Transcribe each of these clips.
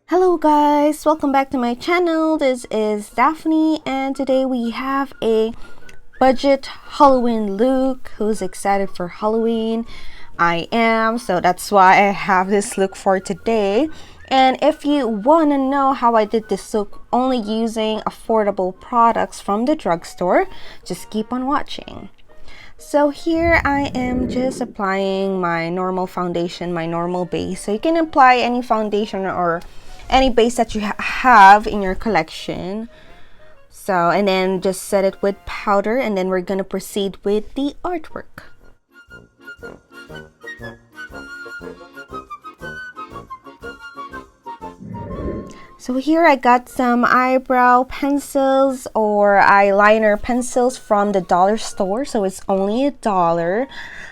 Hello guys, welcome back to my channel. This is Daphne and today we have a budget Halloween look. Who's excited for Halloween? I am, so that's why I have this look for today. And if you want to know how I did this look only using affordable products from the drugstore, just keep on watching. So here I am just applying my normal foundation, my normal base. So you can apply any foundation or any base that you have in your collection. So, and then just set it with powder, and then we're gonna proceed with the artwork. So here I got some eyebrow pencils or eyeliner pencils from the dollar store. So it's only $1.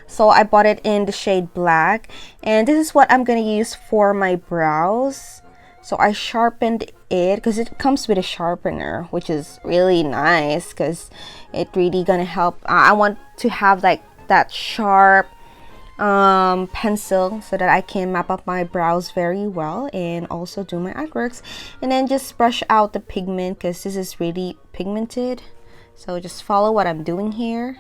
So I bought it in the shade black. And this is what I'm going to use for my brows. So I sharpened it because it comes with a sharpener, which is really nice because it really going to help. I want to have like that sharp pencil so that I can map up my brows very well and also do my artworks, and then just brush out the pigment because this is really pigmented. So just follow what I'm doing here.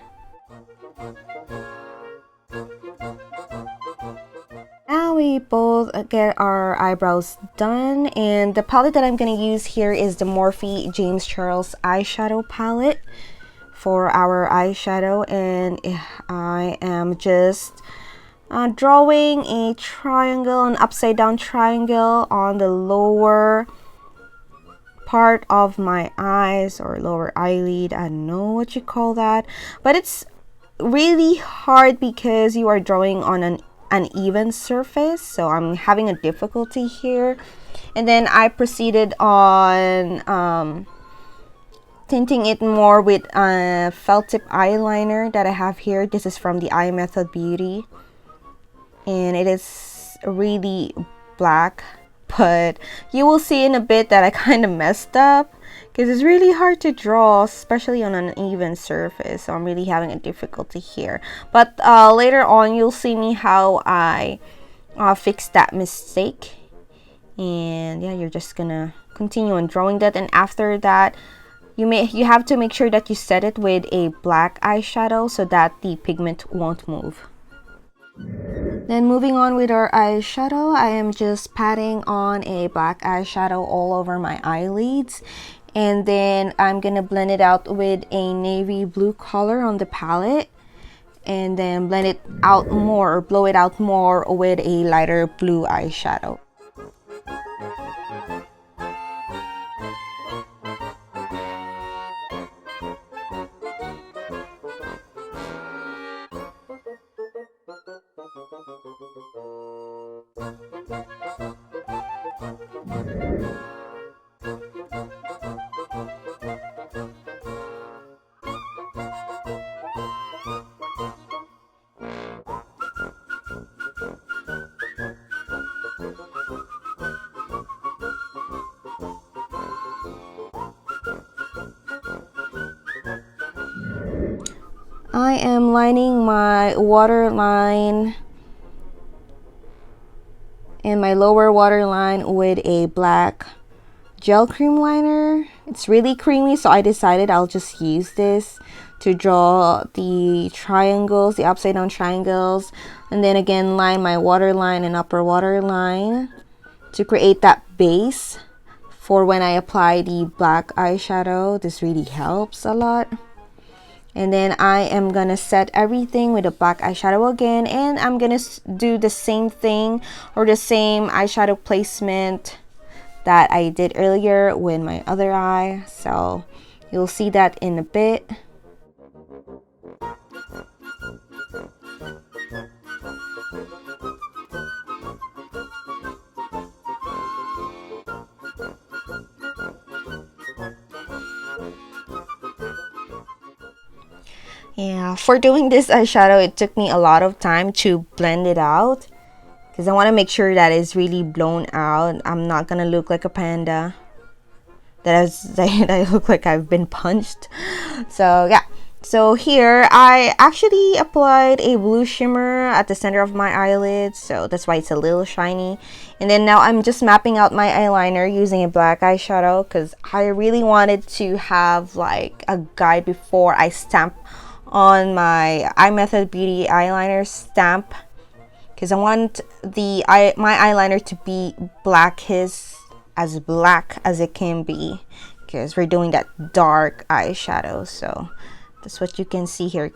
Now we both get our eyebrows done, and the palette that I'm going to use here is the Morphe James Charles eyeshadow palette for our eyeshadow, and I am just drawing a triangle, an upside down triangle on the lower part of my eyes or lower eyelid. I don't know what you call that, but it's really hard because you are drawing on an uneven surface, so I'm having a difficulty here. And then I proceeded on tinting it more with a felt tip eyeliner that I have here. This is from the Eye Method Beauty, and it is really black, but you will see in a bit that I kind of messed up because it's really hard to draw, especially on an uneven surface. So I'm really having a difficulty here, but later on you'll see me how I fix that mistake. And yeah, you're just gonna continue on drawing that, and after that you have to make sure that you set it with a black eyeshadow so that the pigment won't move. Then moving on with our eyeshadow, I am just patting on a black eyeshadow all over my eyelids, and then I'm gonna blend it out with a navy blue color on the palette, and then blend it out more or blow it out more with a lighter blue eyeshadow. I am lining my waterline and my lower waterline with a black gel cream liner. It's really creamy, so I decided I'll just use this to draw the triangles, the upside down triangles, and then again line my waterline and upper waterline to create that base for when I apply the black eyeshadow. This really helps a lot. And then I am gonna set everything with a black eyeshadow again, and I'm gonna do the same thing or the same eyeshadow placement that I did earlier with my other eye. So you'll see that in a bit. Yeah, for doing this eyeshadow, it took me a lot of time to blend it out because I want to make sure that it's really blown out. I'm not gonna look like a panda that I look like I've been punched. So yeah, So here, I actually applied a blue shimmer at the center of my eyelid, so that's why it's a little shiny. And then now I'm just mapping out my eyeliner using a black eyeshadow because I really wanted to have like a guide before I stamp on my iMethod Beauty eyeliner stamp, because I want my eyeliner to be as black as it can be, because we're doing that dark eyeshadow. So that's what you can see here,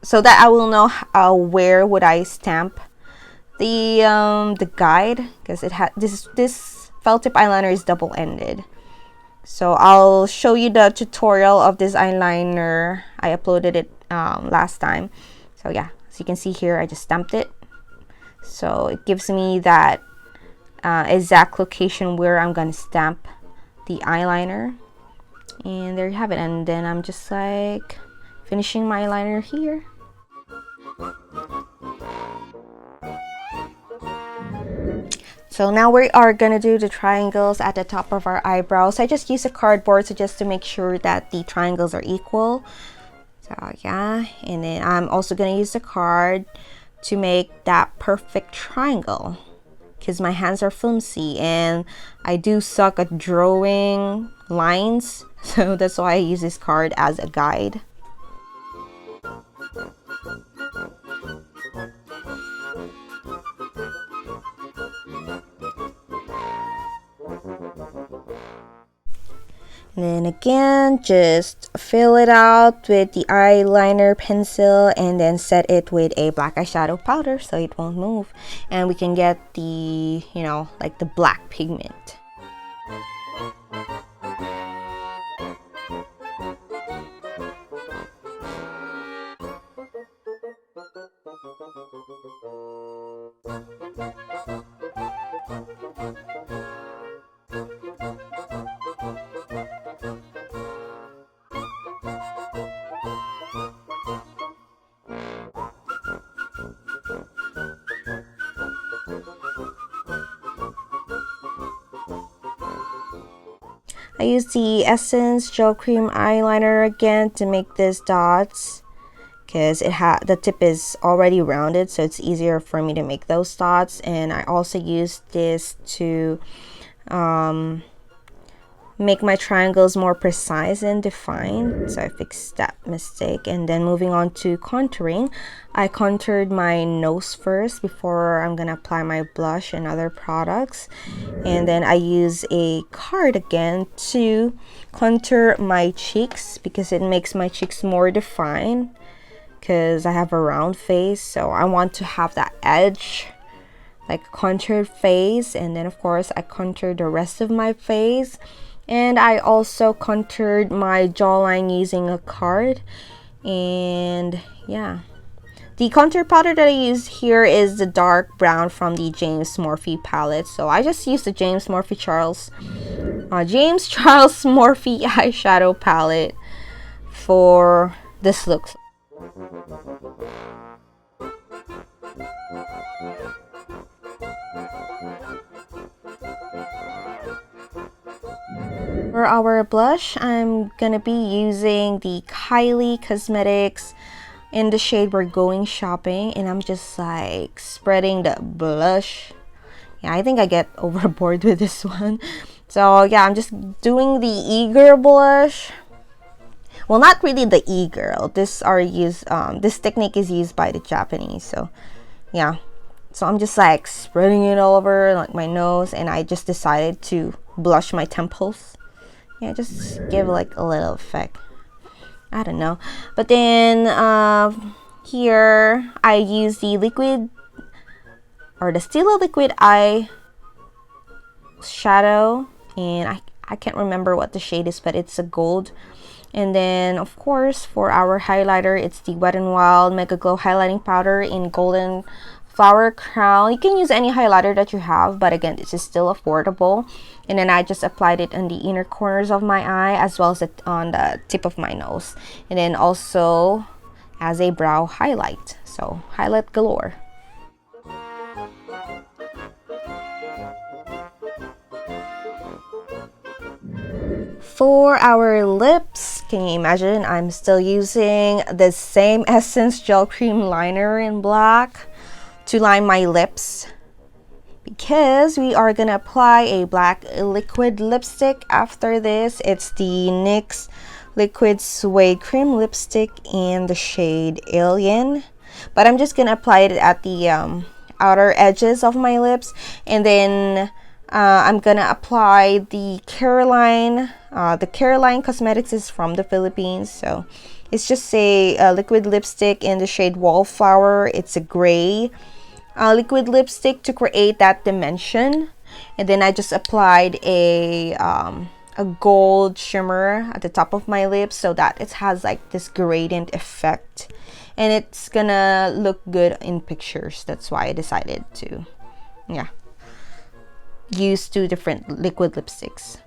so that I will know where would I stamp the guide, because it had this felt tip eyeliner is double-ended. So I'll show you the tutorial of this eyeliner. I uploaded it last time. So yeah, as you can see here, I just stamped it, so it gives me that exact location where I'm gonna stamp the eyeliner. And there you have it. And then I'm just like finishing my eyeliner here. So now we are gonna do the triangles at the top of our eyebrows. I just use a cardboard just to make sure that the triangles are equal. So yeah, and then I'm also gonna use the card to make that perfect triangle, because my hands are flimsy and I do suck at drawing lines, so that's why I use this card as a guide. And then again, just fill it out with the eyeliner pencil and then set it with a black eyeshadow powder so it won't move. And we can get the, you know, like the black pigment. I use the Essence Gel Cream Eyeliner again to make these dots, because the tip is already rounded, so it's easier for me to make those dots. And I also use this to make my triangles more precise and defined, so I fixed that mistake. And then moving on to contouring, I contoured my nose first before I'm gonna apply my blush and other products. And then I use a card again to contour my cheeks, because it makes my cheeks more defined, because I have a round face, so I want to have that edge, like a contoured face. And then of course I contoured the rest of my face. And I also contoured my jawline using a card. And yeah, the contour powder that I use here is the dark brown from the James Morphe palette. So I just used the James Charles Morphe eyeshadow palette for this look. For our blush, I'm gonna be using the Kylie Cosmetics in the shade We're Going Shopping, and I'm just like spreading the blush. Yeah, I think I get overboard with this one. So yeah, I'm just doing the e-girl blush. Well, not really the e-girl. This technique is used by the Japanese. So yeah, so I'm just like spreading it all over like my nose, and I just decided to blush my temples. Yeah, just give like a little effect. I don't know. But then here I use the liquid, or the Stila liquid eye shadow, and I can't remember what the shade is, but it's a gold. And then of course for our highlighter, it's the Wet n Wild Megaglo highlighting powder in Golden Flower Crown. You can use any highlighter that you have, but again, this is still affordable. And then I just applied it on the inner corners of my eye, as well as on the tip of my nose, and then also as a brow highlight. So highlight galore. For our lips, Can you imagine? I'm still using the same Essence Gel Cream Liner in black to line my lips, because we are gonna apply a black liquid lipstick after this. It's the NYX Liquid Suede Cream Lipstick in the shade Alien, but I'm just gonna apply it at the outer edges of my lips, and then I'm gonna apply the Caroline. The Caroline Cosmetics is from the Philippines, so it's just a liquid lipstick in the shade Wallflower. It's a gray liquid lipstick to create that dimension, and then I just applied a gold shimmer at the top of my lips so that it has like this gradient effect, and it's gonna look good in pictures. That's why I decided to use 2 different liquid lipsticks.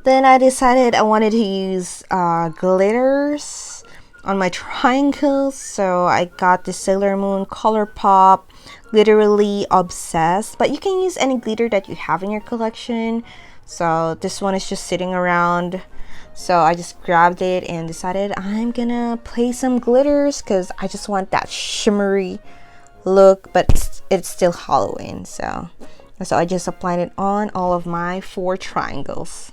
Then I decided I wanted to use glitters on my triangles, so I got the Sailor Moon ColourPop Gliterally Obsessed, but you can use any glitter that you have in your collection. So this one is just sitting around, so I just grabbed it and decided I'm gonna play some glitters because I just want that shimmery look, but it's still Halloween. So I just applied it on all of my 4 triangles.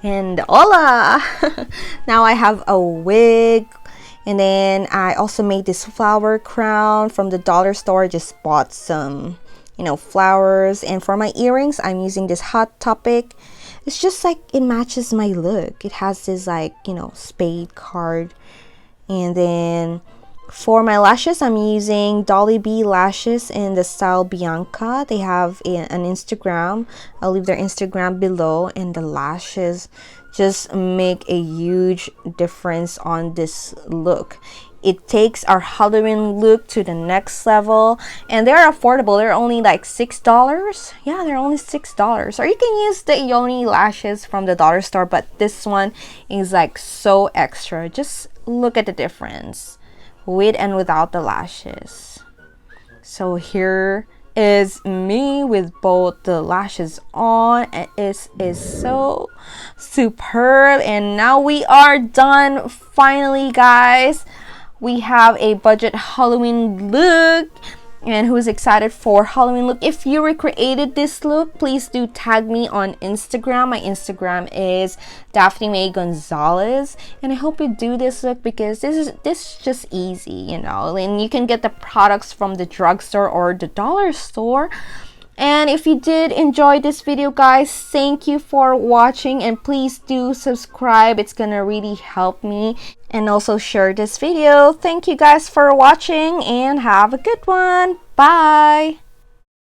And hola! Now I have a wig, and then I also made this flower crown from the dollar store. Just bought some, flowers. And for my earrings, I'm using this Hot Topic. It's just like it matches my look. It has this spade card. And then for my lashes, I'm using Dolly B lashes in the style Bianca. They have an Instagram. I'll leave their Instagram below, and the lashes just make a huge difference on this look. It takes our Halloween look to the next level, and they're affordable. They're only like $6. Yeah, they're only $6. Or you can use the Yoni lashes from the dollar store, but this one is like so extra. Just look at the difference with and without the lashes. So here is me with both the lashes on, and it is so superb. And now we are done. Finally, guys, we have a budget Halloween look. And who's excited for Halloween look? If you recreated this look, please do tag me on Instagram. My Instagram is Daphne May Gonzalez, and I hope you do this look because this is just easy, and you can get the products from the drugstore or the dollar store. And if you did enjoy this video, guys, thank you for watching, and please do subscribe. It's gonna really help me. And also share this video. Thank you guys for watching, and have a good one. Bye.